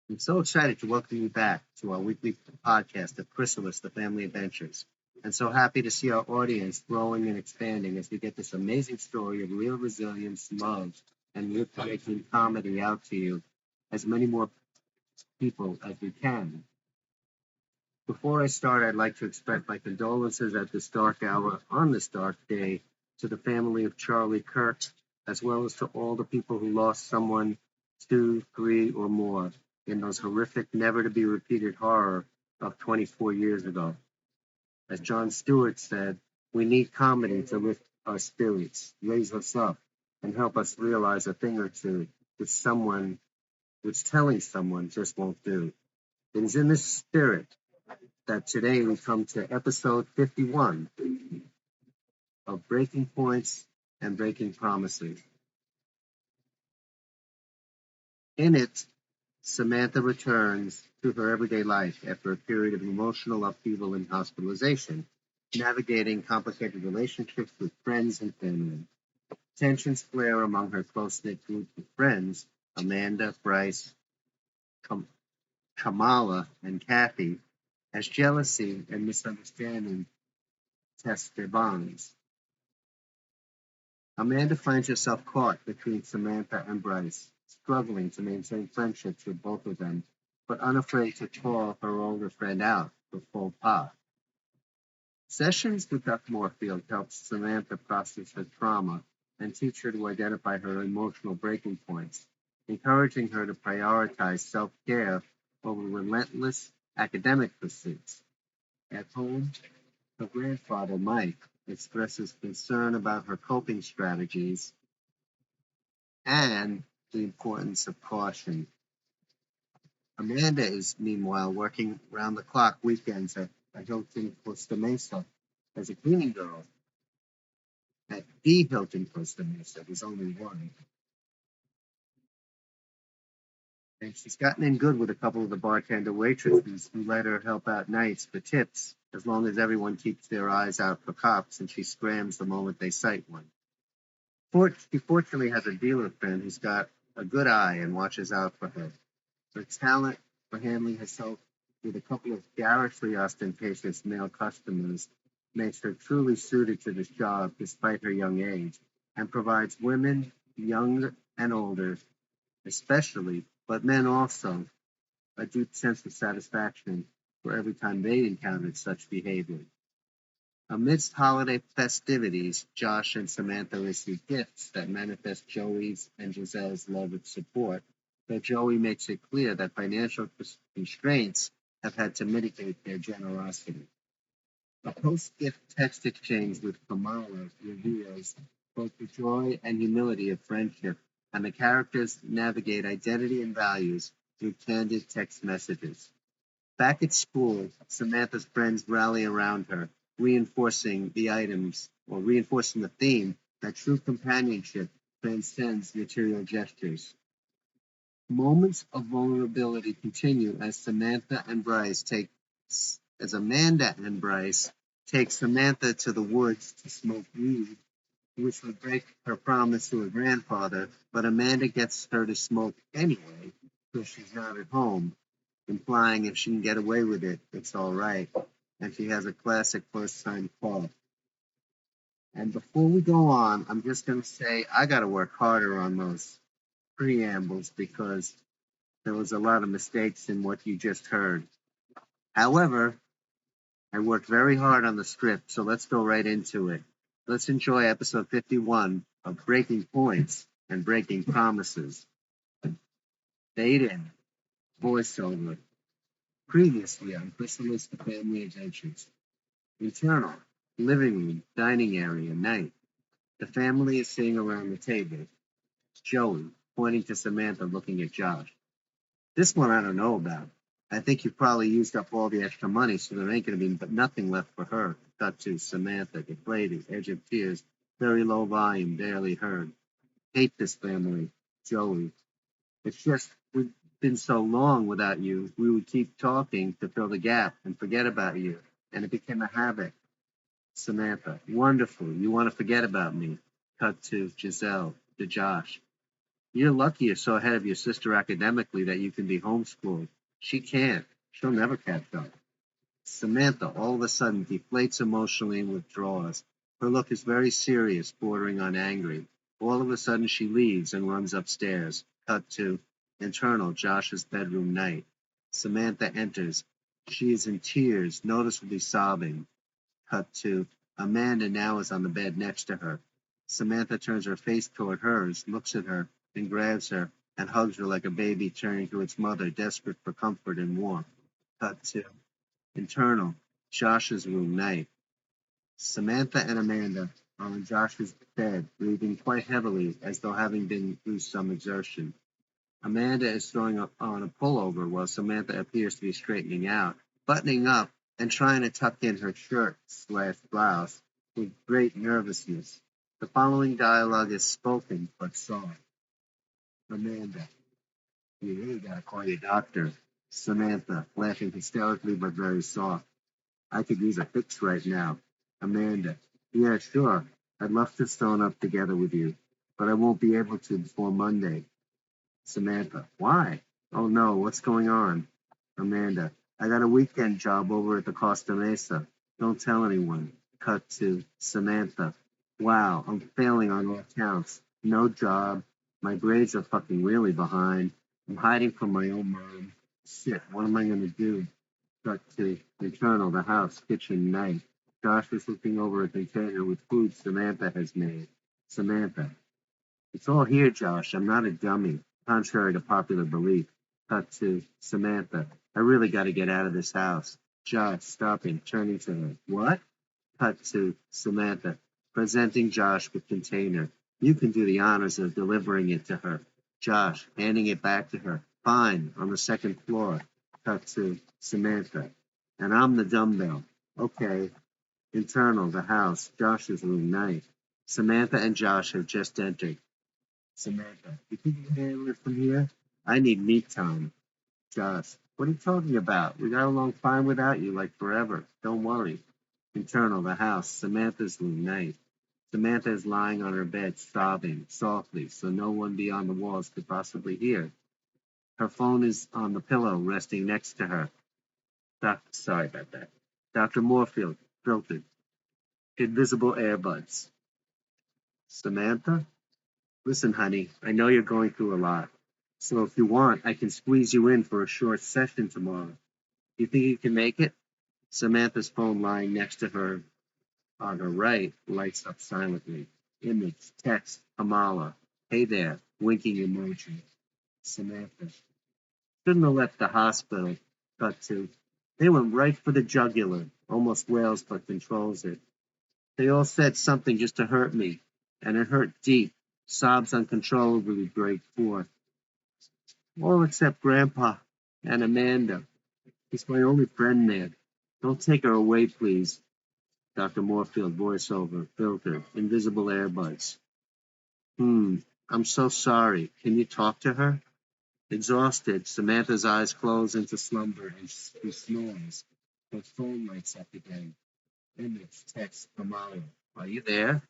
I'm so excited to welcome you back to our weekly podcast of Chrysalis, the Family Adventures. And so happy to see our audience growing and expanding as we get this amazing story of real resilience, love, and lip-breaking comedy out to you, as many more people as we can. Before I start, I'd like to express my condolences at this dark hour on this dark day to the family of Charlie Kirk, as well as to all the people who lost someone, two, three, or more in those horrific, never to be repeated horror of 24 years ago. As Jon Stewart said, we need comedy to lift our spirits, raise us up, and help us realize a thing or two which telling someone just won't do. It is in this spirit that today we come to episode 51 of Breaking Points and Breaking Promises. In it, Samantha returns to her everyday life after a period of emotional upheaval and hospitalization, navigating complicated relationships with friends and family. Tensions flare among her close-knit group of friends, Amanda, Bryce, Kamala, and Cathy, as jealousy and misunderstanding test their bonds. Amanda finds herself caught between Samantha and Bryce, struggling to maintain friendships with both of them, but unafraid to call her older friend out for faux-pas. Sessions with Dr. Morfield helps Samantha process her trauma and teach her to identify her emotional breaking points, encouraging her to prioritize self-care over relentless academic pursuits. At home, her grandfather, Mike, expresses concern about her coping strategies and the importance of caution. Amanda is, meanwhile, working round the clock weekends at Hilton Costa Mesa as a cleaning girl. At the Hilton Costa Mesa, there's only one. And she's gotten in good with a couple of the bartender waitresses who let her help out nights for tips, as long as everyone keeps their eyes out for cops and she scrams the moment they sight one. She fortunately has a dealer friend who's got a good eye and watches out for her. Her talent for handling herself with a couple of garishly ostentatious male customers makes her truly suited to this job despite her young age, and provides women, young and older, especially, but men also, a deep sense of satisfaction for every time they encountered such behavior. Amidst holiday festivities, Josh and Samantha receive gifts that manifest Joey's and Giselle's love and support, though Joey makes it clear that financial constraints have had to mitigate their generosity. A post-gift text exchange with Kamala reveals both the joy and humility of friendship, and the characters navigate identity and values through candid text messages. Back at school, Samantha's friends rally around her, reinforcing the theme that true companionship transcends material gestures. Moments of vulnerability continue as Amanda and Bryce take Samantha to the woods to smoke weed, which would break her promise to her grandfather, but Amanda gets her to smoke anyway because she's not at home, implying if she can get away with it, it's all right. And she has a classic first-time cough. And before we go on, I'm just going to say I got to work harder on those preambles because there was a lot of mistakes in what you just heard. However, I worked very hard on the script, so let's go right into it. Let's enjoy episode 51 of Breaking Points and Breaking Promises. Fade in, voiceover, previously on Chrysalis the Family Adventures. Internal, living room, dining area, night. The family is sitting around the table. Joey, pointing to Samantha, looking at Josh. This one I don't know about. I think you probably used up all the extra money, so there ain't going to be but nothing left for her. Cut to Samantha, deflated, edge of tears, very low volume, barely heard. Hate this family, Joey. It's just we've been so long without you. We would keep talking to fill the gap and forget about you, and it became a habit. Samantha, wonderful. You want to forget about me. Cut to Giselle, to Josh. You're lucky you're so ahead of your sister academically that you can be homeschooled. She can't. She'll never catch up. Samantha all of a sudden deflates emotionally and withdraws. Her look is very serious, bordering on angry. All of a sudden she leaves and runs upstairs. Cut to internal Josh's bedroom night. Samantha enters. She is in tears, noticeably sobbing. Cut to Amanda now is on the bed next to her. Samantha turns her face toward hers, looks at her, and grabs her and hugs her like a baby turning to its mother, desperate for comfort and warmth. Cut to internal Josh's room night. Samantha and Amanda are on Josh's bed, breathing quite heavily as though having been through some exertion. Amanda is throwing on a pullover while Samantha appears to be straightening out, buttoning up, and trying to tuck in her shirt/blouse with great nervousness. The following dialogue is spoken but soft. Amanda, you really gotta call your doctor. Samantha, laughing hysterically but very soft. I could use a fix right now. Amanda, yeah, sure. I'd love to stone up together with you, but I won't be able to before Monday. Samantha, why? Oh no, what's going on? Amanda, I got a weekend job over at the Costa Mesa. Don't tell anyone. Cut to Samantha. Wow, I'm failing on all counts. No job. My grades are fucking really behind. I'm hiding from my own mom. Shit, what am I gonna do? Cut to internal, the house, kitchen, night. Josh is looking over a container with food Samantha has made. Samantha, it's all here, Josh. I'm not a dummy, contrary to popular belief. Cut to Samantha. I really got to get out of this house. Josh, stopping, turning to her. What? Cut to Samantha, presenting Josh with container. You can do the honors of delivering it to her. Josh, handing it back to her. Fine, on the second floor. Cut to Samantha. And I'm the dumbbell. Okay. Internal, the house, Josh's room, night. Samantha and Josh have just entered. Samantha, you think you can handle it from here? I need me time. Josh, what are you talking about? We got along fine without you, like forever. Don't worry. Internal, the house, Samantha's room, night. Samantha is lying on her bed, sobbing softly, so no one beyond the walls could possibly hear. Her phone is on the pillow, resting next to her. Sorry about that. Dr. Morfield, filtered, invisible earbuds. Samantha? Listen, honey, I know you're going through a lot. So if you want, I can squeeze you in for a short session tomorrow. You think you can make it? Samantha's phone lying next to her on her right lights up silently. Image, text, Kamala. Hey there, winking emoji. Samantha. Shouldn't have left the hospital. Cut to. They went right for the jugular. Almost wails but controls it. They all said something just to hurt me. And it hurt deep. Sobs uncontrollably break forth. All except Grandpa and Amanda. He's my only friend, man. Don't take her away, please. Dr. Morfield, voiceover, filter, invisible earbuds. I'm so sorry. Can you talk to her? Exhausted, Samantha's eyes close into slumber and she snores. Her phone lights up again. Image, text, Kamala. Are you there?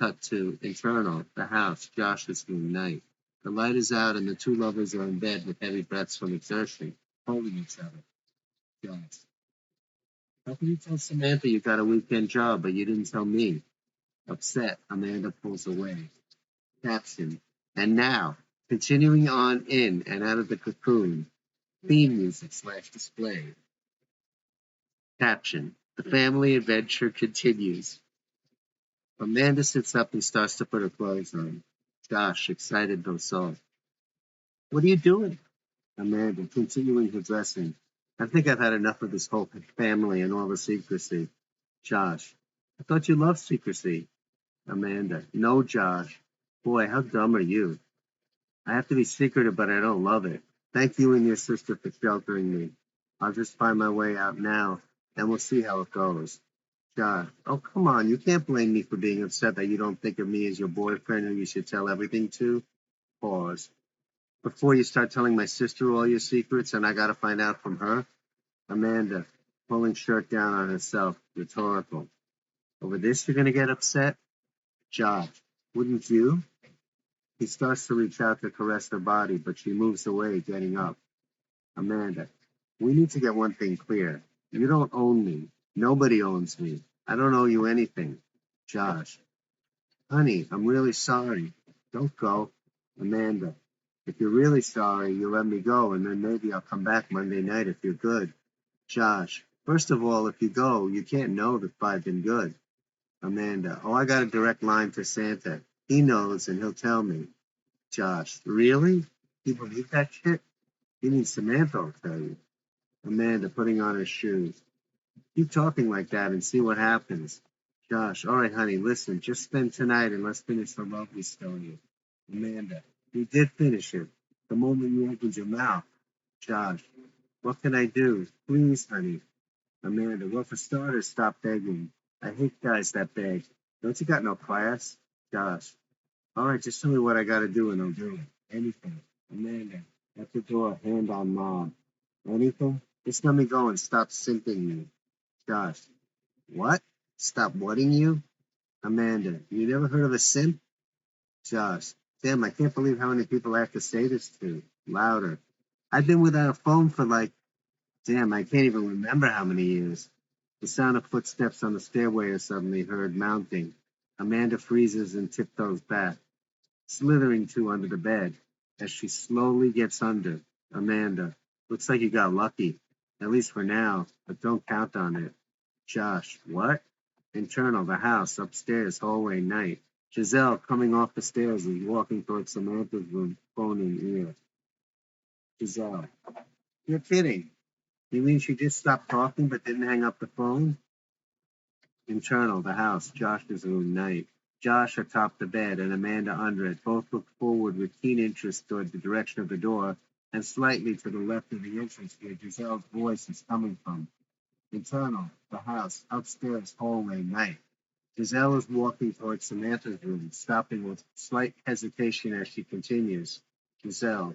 Cut to internal, the house, Josh's room, night. The light is out and the two lovers are in bed with heavy breaths from exertion, holding each other. Josh. How can you tell Samantha you got a weekend job, but you didn't tell me? Upset, Amanda pulls away. Caption. And now, continuing on in and out of the cocoon, theme music/display. Caption. The family adventure continues. Amanda sits up and starts to put her clothes on. Josh, excited though soft. What are you doing? Amanda, continuing her dressing. I think I've had enough of this whole family and all the secrecy. Josh, I thought you loved secrecy. Amanda, no, Josh. Boy, how dumb are you? I have to be secretive, but I don't love it. Thank you and your sister for sheltering me. I'll just find my way out now, and we'll see how it goes. Josh, oh, come on. You can't blame me for being upset that you don't think of me as your boyfriend who you should tell everything to. Pause. Before you start telling my sister all your secrets and I gotta find out from her. Amanda, pulling shirt down on herself, rhetorical. Over this you're gonna get upset? Josh, wouldn't you? He starts to reach out to caress her body, but she moves away, getting up. Amanda, we need to get one thing clear. You don't own me. Nobody owns me. I don't owe you anything. Josh, honey, I'm really sorry. Don't go. Amanda, if you're really sorry, you let me go, and then maybe I'll come back Monday night if you're good. Josh, first of all, if you go, you can't know if I've been good. Amanda, oh, I got a direct line to Santa. He knows, and he'll tell me. Josh, really? You believe that shit? You mean Samantha will tell you. Amanda, putting on her shoes. Keep talking like that and see what happens. Josh, all right, honey, listen, just spend tonight and let's finish the love we started. Amanda, we did finish it. The moment you opened your mouth. Josh, what can I do? Please, honey. Amanda, well, for starters, stop begging. I hate guys that beg. Don't you got no class? Josh, all right, just tell me what I got to do and I'll do it. Anything. Amanda, at the door, hand on mom. Anything? Just let me go and stop simping me. Josh, what? Stop whatting you? Amanda, you never heard of a simp? Josh, damn, I can't believe how many people I have to say this to. Louder. I've been without a phone for like, damn, I can't even remember how many years. The sound of footsteps on the stairway is suddenly heard mounting. Amanda freezes and tiptoes back, slithering to under the bed. As she slowly gets under, Amanda, looks like you got lucky, at least for now, but don't count on it. Josh, what? Internal, the house, upstairs, hallway, night. Giselle, coming off the stairs, is walking towards Samantha's room, phone in ear. Giselle, you're kidding. You mean she just stopped talking but didn't hang up the phone? Internal, the house, Josh's room, night. Josh atop the bed and Amanda under it both look forward with keen interest toward the direction of the door and slightly to the left of the entrance where Giselle's voice is coming from. Internal, the house, upstairs, hallway, night. Giselle is walking towards Samantha's room, stopping with slight hesitation as she continues. Giselle,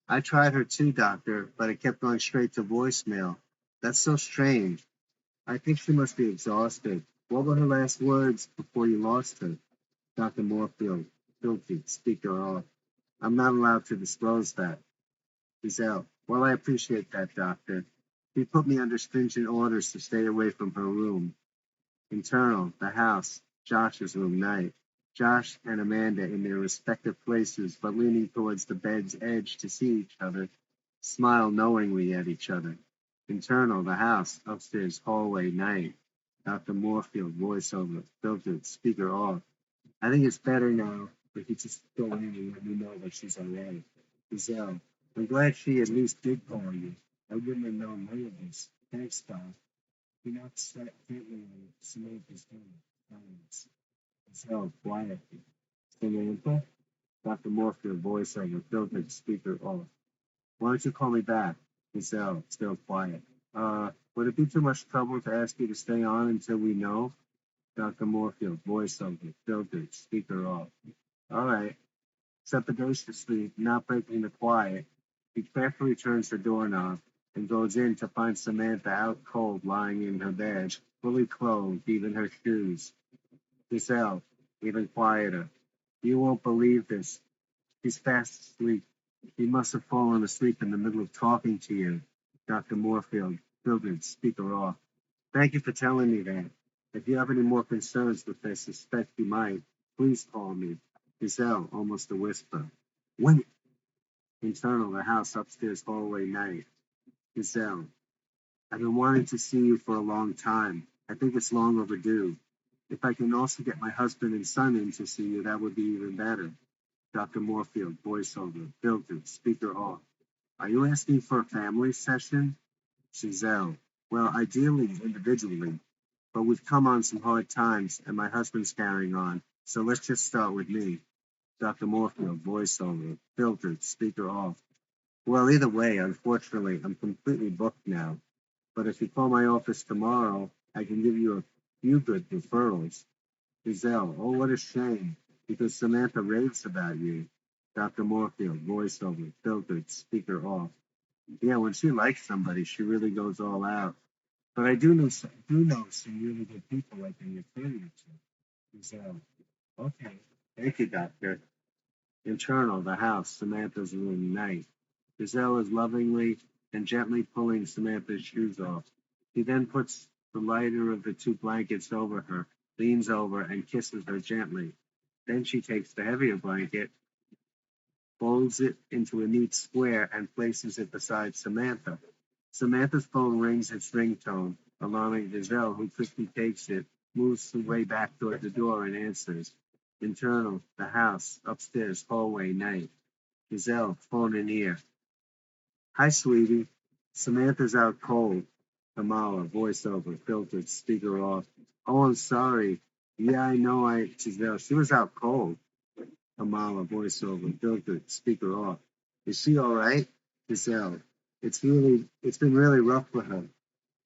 I tried her too, doctor, but it kept going straight to voicemail. That's so strange. I think she must be exhausted. What were her last words before you lost her? Dr. Morfield, guilty, speaker off. I'm not allowed to disclose that. Giselle, well, I appreciate that, doctor. He put me under stringent orders to stay away from her room. Internal, the house, Josh's room, night. Josh and Amanda in their respective places, but leaning towards the bed's edge to see each other, smile knowingly at each other. Internal, the house, upstairs, hallway, night. Dr. Morfield, voiceover, filtered, speaker off. I think it's better now if you just go in and let me know that she's all right. Giselle, I'm glad she at least did call you. I wouldn't have known any of this. Thanks, Doc. Do not start gently on Samantha's hands. Giselle, quietly. Samantha? Dr. Morfield, voiceover, filtered, speaker off. Why don't you call me back? Giselle, still quiet. Would it be too much trouble to ask you to stay on until we know? Dr. Morfield, voiceover, filtered, speaker off. All right. Trepidatiously, not breaking the quiet, he carefully turns the doorknob and goes in to find Samantha out cold, lying in her bed, fully clothed, even her shoes. Giselle, even quieter. You won't believe this. He's fast asleep. He must have fallen asleep in the middle of talking to you. Dr. Morfield, filtered, speaker off. Thank you for telling me that. If you have any more concerns, which I suspect you might, please call me. Giselle, almost a whisper. Wait! Internal, the house, upstairs, hallway, night. Giselle, I've been wanting to see you for a long time. I think it's long overdue. If I can also get my husband and son in to see you, that would be even better. Dr. Morfield, voiceover, filtered, speaker off. Are you asking for a family session? Giselle, well, ideally individually, but we've come on some hard times and my husband's carrying on, so let's just start with me. Dr. Morfield, voiceover, filtered, speaker off. Well, either way, unfortunately, I'm completely booked now, but if you call my office tomorrow, I can give you a few good referrals. Giselle, oh, what a shame, because Samantha raves about you. Dr. Morfield, voiceover, filtered, speaker off. Yeah, when she likes somebody, she really goes all out. But I do know some really good people I can refer you to. Giselle, okay. Thank you, doctor. Internal, the house, Samantha's room, night. Giselle is lovingly and gently pulling Samantha's shoes off. He then puts the lighter of the two blankets over her, leans over, and kisses her gently. Then she takes the heavier blanket, folds it into a neat square, and places it beside Samantha. Samantha's phone rings its ringtone, alarming Giselle, who quickly takes it, moves her way back toward the door, and answers. Internal, the house, upstairs, hallway, night. Giselle, phone in ear. Hi, sweetie. Samantha's out cold. Kamala, voiceover, filtered, speaker off. Oh, I'm sorry. Yeah, I know Giselle. She was out cold. Kamala, voiceover, filtered, speaker off. Is she all right? Giselle. It's been really rough for her.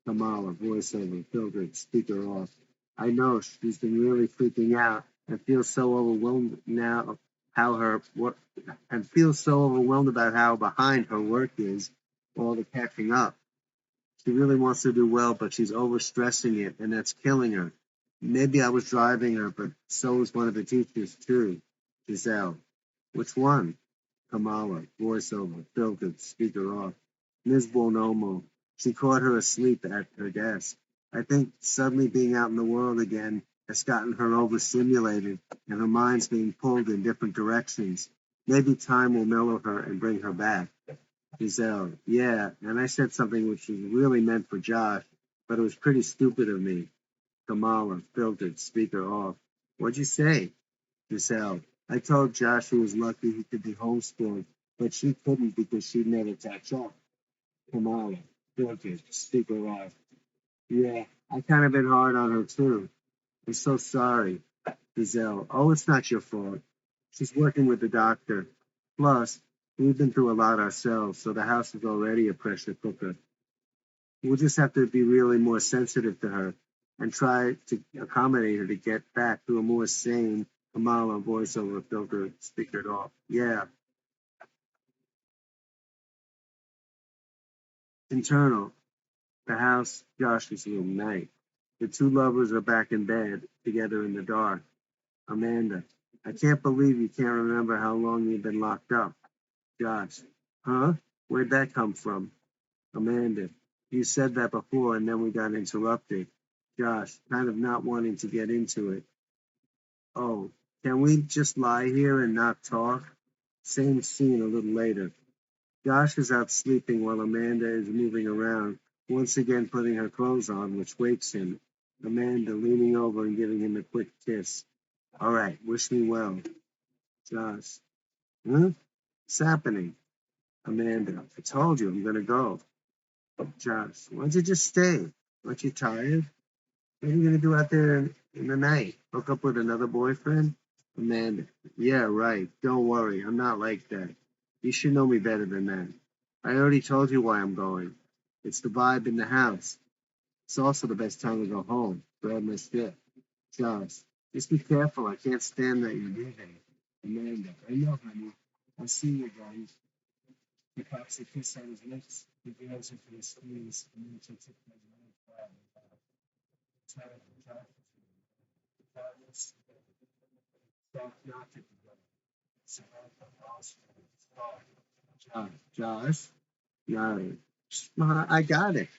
Kamala, voiceover, filtered, speaker off. I know she's been really freaking out and feels so overwhelmed now how her what and feels so overwhelmed about how behind her work is, all the catching up. She really wants to do well, but she's overstressing it, and that's killing her. Maybe I was driving her, but so was one of the teachers too. Giselle. Which one? Kamala, voiceover, filtered, speaker off. Ms. Bonomo. She caught her asleep at her desk. I think suddenly being out in the world again has gotten her overstimulated, and her mind's being pulled in different directions. Maybe time will mellow her and bring her back. Giselle, yeah, and I said something which was really meant for Josh, but it was pretty stupid of me. Kamala, filtered, speaker off. What'd you say? Giselle, I told Josh he was lucky he could be homeschooled, but she couldn't because she'd never catch up. Kamala, filtered, speaker off. Yeah, I kind of been hard on her too. I'm so sorry. Giselle, oh, it's not your fault. She's working with the doctor. Plus, we've been through a lot ourselves, so the house is already a pressure cooker. We'll just have to be really more sensitive to her and try to accommodate her to get back to a more sane Kamala voiceover filter speakered off. Yeah. Internal, the house, Josh's room, night. The two lovers are back in bed together in the dark. Amanda, I can't believe you can't remember how long you've been locked up. Josh, huh? Where'd that come from? Amanda, you said that before and then we got interrupted. Josh, kind of not wanting to get into it. Oh, can we just lie here and not talk? Same scene a little later. Josh is out sleeping while Amanda is moving around, once again putting her clothes on, which wakes him. Amanda leaning over and giving him a quick kiss. All right, wish me well. Josh, huh? What's happening? Amanda, I told you I'm gonna go. Josh, why don't you just stay? Aren't you tired? What are you gonna do out there in the night? Hook up with another boyfriend? Amanda, yeah, right. Don't worry, I'm not like that. You should know me better than that. I already told you why I'm going. It's the vibe in the house. It's also the best time to go home. Brad my shit. Josh, just be careful. I can't stand that you're leaving. Amanda, I know, honey. I'll see you guys. He pops a kiss on his lips. He veils into his squeeze, and then takes it from his mouth. Josh, stop knocking. Josh, no, I got it.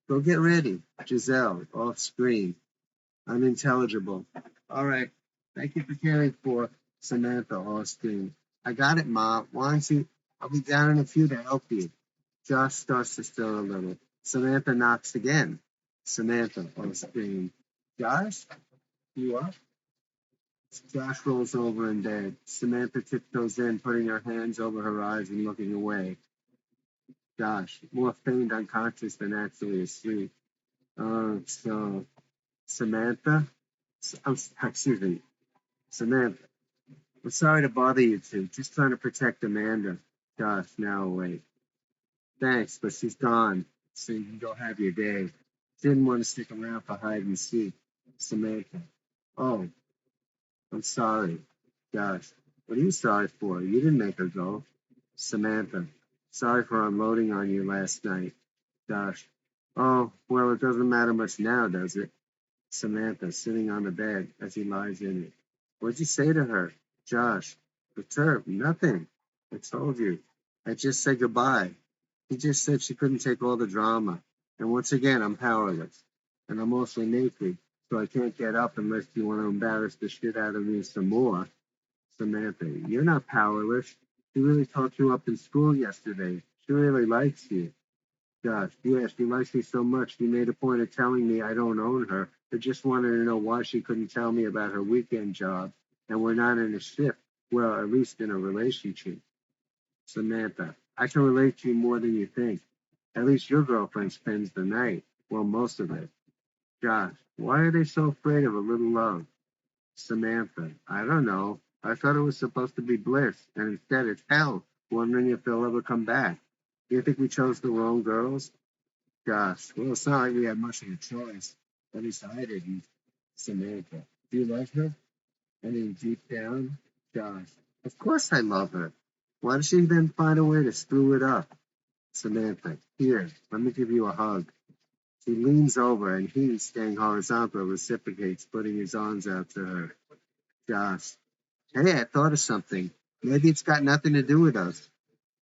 Go get ready. Giselle, off screen. Unintelligible. All right. Thank you for caring for Samantha, off screen. I got it, Ma. Why don't you? I'll be down in a few to help you. Josh starts to stir a little. Samantha knocks again. Samantha, off screen. Josh, you up? Josh rolls over in bed. Samantha tiptoes in, putting her hands over her eyes and looking away. Josh, more feigned unconscious than actually asleep. So Samantha, excuse me, Samantha. I'm sorry to bother you two. Just trying to protect Amanda. Josh, now awake. Thanks, but she's gone, so you can go have your day. Didn't want to stick around for hide and seek. Samantha. Oh, I'm sorry. Josh, what are you sorry for? You didn't make her go. Samantha. Sorry for unloading on you last night. Josh. Oh, well, it doesn't matter much now, does it? Samantha, sitting on the bed as he lies in it. What'd you say to her? Josh. Perturbed, nothing. I told you. I just said goodbye. He just said she couldn't take all the drama. And once again, I'm powerless. And I'm also naked, so I can't get up unless you want to embarrass the shit out of me some more. Samantha, you're not powerless. She really talked you up in school yesterday. She really likes you. Gosh, yeah, she likes me so much she made a point of telling me I don't own her. I just wanted to know why she couldn't tell me about her weekend job. And we're not in a shift. Well, at least in a relationship. Samantha, I can relate to you more than you think. At least your girlfriend spends the night. Well, most of it. Josh, why are they so afraid of a little love? Samantha, I don't know. I thought it was supposed to be bliss, and instead it's hell, wondering if they'll ever come back. Do you think we chose the wrong girls? Josh, well, it's not like we had much of a choice. At least I didn't. Samantha, do you love her? I mean, deep down, Josh, of course I love her. Why does she then find a way to screw it up? Samantha, here, let me give you a hug. He leans over and he, staying horizontal, reciprocates, putting his arms out to her. Josh, hey, I thought of something. Maybe it's got nothing to do with us.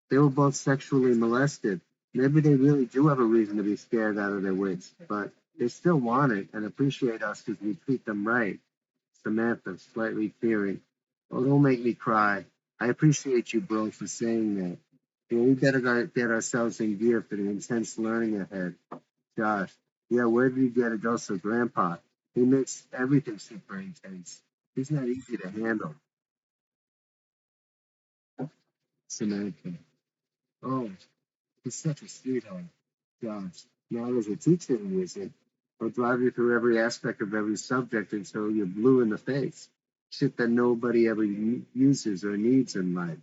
They were both sexually molested. Maybe they really do have a reason to be scared out of their wits, but they still want it and appreciate us because we treat them right. Samantha, slightly fearing. Oh, don't make me cry. I appreciate you, bro, for saying that. Yeah, we better get ourselves in gear for the intense learning ahead. Josh, yeah, where did you get a dose of Grandpa? He makes everything super intense. He's not easy to handle. Samantha, oh, he's such a sweetheart. Josh, now as a teacher he isn't. He'll drive you through every aspect of every subject until you're blue in the face. Shit that nobody ever uses or needs in life.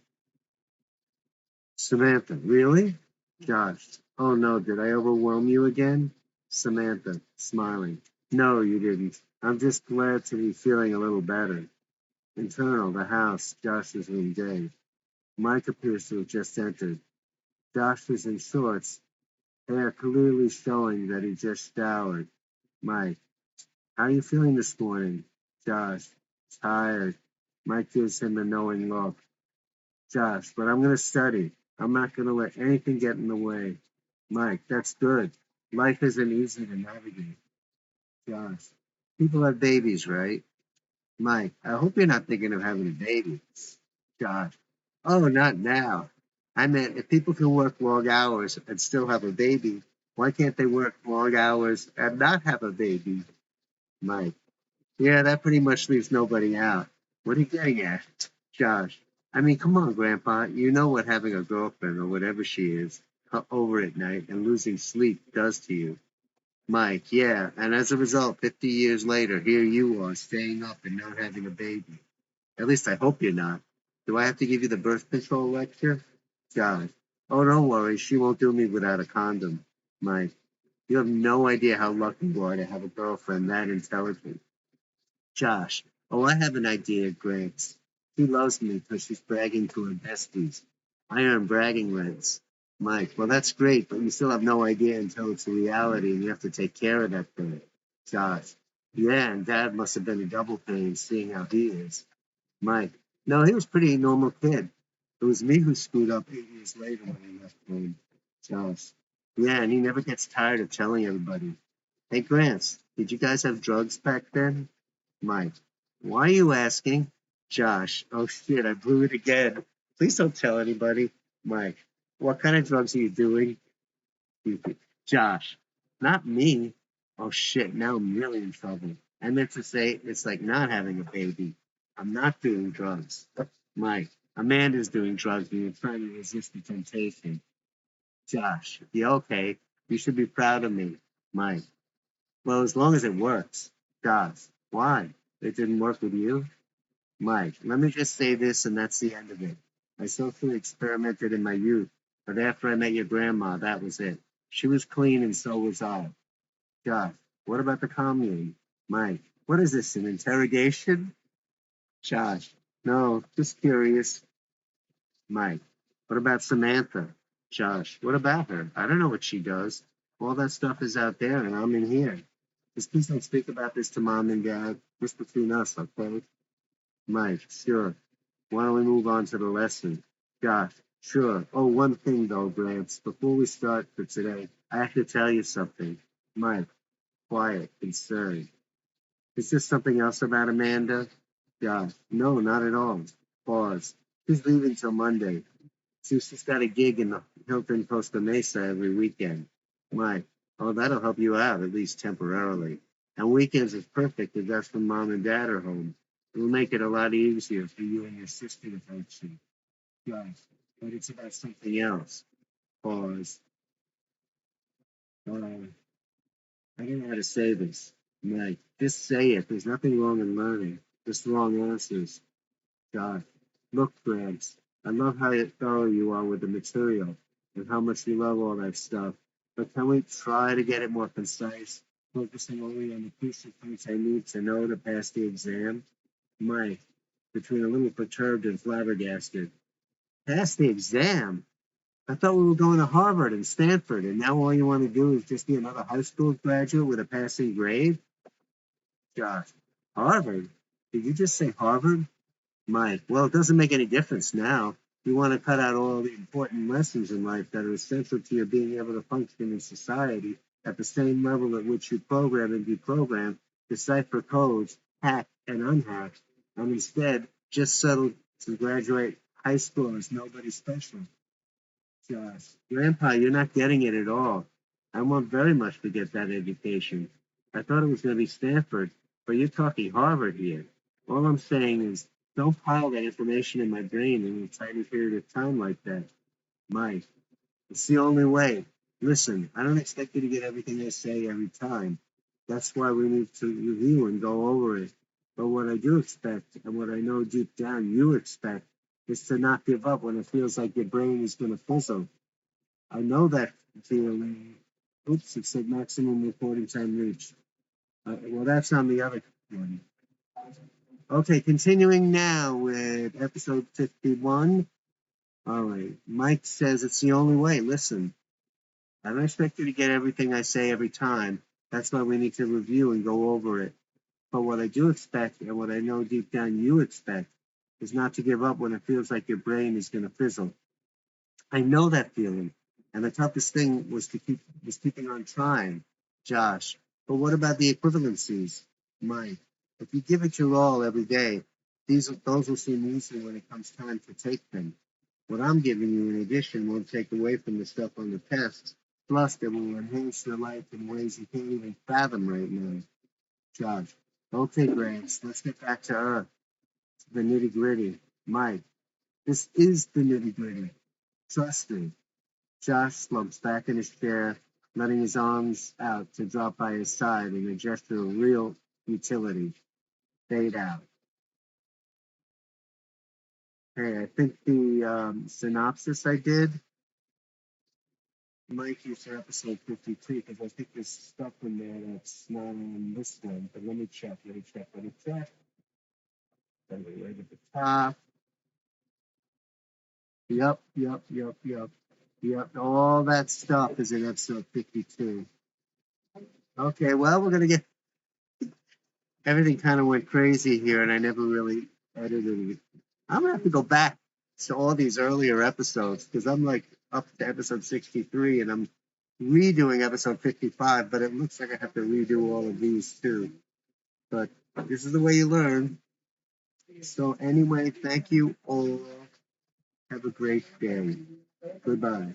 Samantha, really? Josh, oh no, did I overwhelm you again? Samantha, smiling. No, you didn't. I'm just glad to be feeling a little better. Internal, the house, Josh's room, Dave. Mike appears to have just entered. Josh is in shorts, hair clearly showing that he just showered. Mike, how are you feeling this morning? Josh, tired. Mike gives him a knowing look. Josh, but I'm going to study. I'm not going to let anything get in the way. Mike, that's good. Life isn't easy to navigate. Josh, people have babies, right? Mike, I hope you're not thinking of having a baby. Josh, oh, not now. I meant if people can work long hours and still have a baby, why can't they work long hours and not have a baby? Mike, yeah, that pretty much leaves nobody out. What are you getting at? Josh, I mean, come on, Grandpa. You know what having a girlfriend or whatever she is over at night and losing sleep does to you. Mike, yeah, and as a result, 50 years later, here you are staying up and not having a baby. At least I hope you're not. Do I have to give you the birth control lecture? Josh, oh, don't worry. She won't do me without a condom. Mike, you have no idea how lucky you are to have a girlfriend that intelligent. Josh, oh, I have an idea, Gramps. She loves me because she's bragging to her besties. I earn bragging rights. Mike, well, that's great, but you still have no idea until it's a reality and you have to take care of that thing. Josh, yeah, and Dad must have been a double pain seeing how he is. Mike, no, he was a pretty normal kid. It was me who screwed up 8 years later when he left home. Josh, yeah, and he never gets tired of telling everybody. Hey, Gramps, did you guys have drugs back then? Mike, why are you asking? Josh, oh shit, I blew it again. Please don't tell anybody. Mike, what kind of drugs are you doing? Josh, not me. Oh shit, now I'm really in trouble. I meant to say it's like not having a baby. I'm not doing drugs. Mike, Amanda's doing drugs and you're trying to resist the temptation. Josh, yeah, okay. You should be proud of me. Mike, well, as long as it works. Josh, why? It didn't work with you? Mike, let me just say this and that's the end of it. I socially experimented in my youth, but after I met your grandma, that was it. She was clean and so was I. Josh, what about the commune? Mike, what is this, an interrogation? Josh, no, just curious. Mike, what about Samantha? Josh, what about her? I don't know what she does. All that stuff is out there and I'm in here. Just please don't speak about this to mom and dad. Just between us, okay? Mike, sure. Why don't we move on to the lesson? Josh, sure. Oh, one thing though, Gramps. Before we start for today, I have to tell you something. Mike, quiet, concerned. Is this something else about Amanda? Josh, no, not at all. Pause. She's leaving till Monday. She's got a gig in the Hilton Costa Mesa every weekend. Mike, oh, that'll help you out, at least temporarily. And weekends is perfect if that's when mom and dad are home. It'll make it a lot easier for you and your sister to function. Josh, but it's about something else. Pause. I don't know how to say this. Mike, just say it. There's nothing wrong in learning. Just wrong answers. God, look, Gramps, I love how thorough you are with the material and how much you love all that stuff. But can we try to get it more concise, focusing only on the crucial points I need to know to pass the exam? Mike, between a little perturbed and flabbergasted. Pass the exam? I thought we were going to Harvard and Stanford, and now all you want to do is just be another high school graduate with a passing grade? Josh, Harvard? Did you just say Harvard? Mike, well, it doesn't make any difference now. You want to cut out all the important lessons in life that are essential to your being able to function in society at the same level at which you program and deprogram, decipher codes, hack and unhack, and instead just settle to graduate high school as nobody special. Josh, Grandpa, you're not getting it at all. I want very much to get that education. I thought it was going to be Stanford, but you're talking Harvard here. All I'm saying is, don't pile that information in my brain in a tiny period of time like that. Mike, it's the only way. Listen, I don't expect you to get everything I say every time. That's why we need to review and go over it. But what I do expect, and what I know deep down you expect, is to not give up when it feels like your brain is going to fizzle. I know that feeling. Oops, it said maximum recording time reached. Well, that's on the other one. Okay, continuing now with episode 51. All right. Mike says it's the only way. Listen, I don't expect you to get everything I say every time. That's why we need to review and go over it. But what I do expect, and what I know deep down you expect, is not to give up when it feels like your brain is going to fizzle. I know that feeling. And the toughest thing was keeping on trying, Josh. But what about the equivalencies, Mike? If you give it your all every day, those will seem easy when it comes time to take them. What I'm giving you in addition won't take away from the stuff on the test. Plus, it will enhance your life in ways you can't even fathom right now. Josh, okay, Grants, let's get back to Earth, to the nitty gritty. Mike, this is the nitty gritty. Trust me. Josh slumps back in his chair, letting his arms out to drop by his side in a gesture of real utility. Fade out. Hey, I think the synopsis I did might use for episode 52 because I think there's stuff in there that's not on this one. But let me check. Right at the top. Yep. All that stuff is in episode 52. Okay, well, we're going to get everything kind of went crazy here, and I never really edited it. I'm gonna have to go back to all these earlier episodes because I'm like up to episode 63, and I'm redoing episode 55. But it looks like I have to redo all of these too. But this is the way you learn. So anyway, thank you all. Have a great day. Goodbye.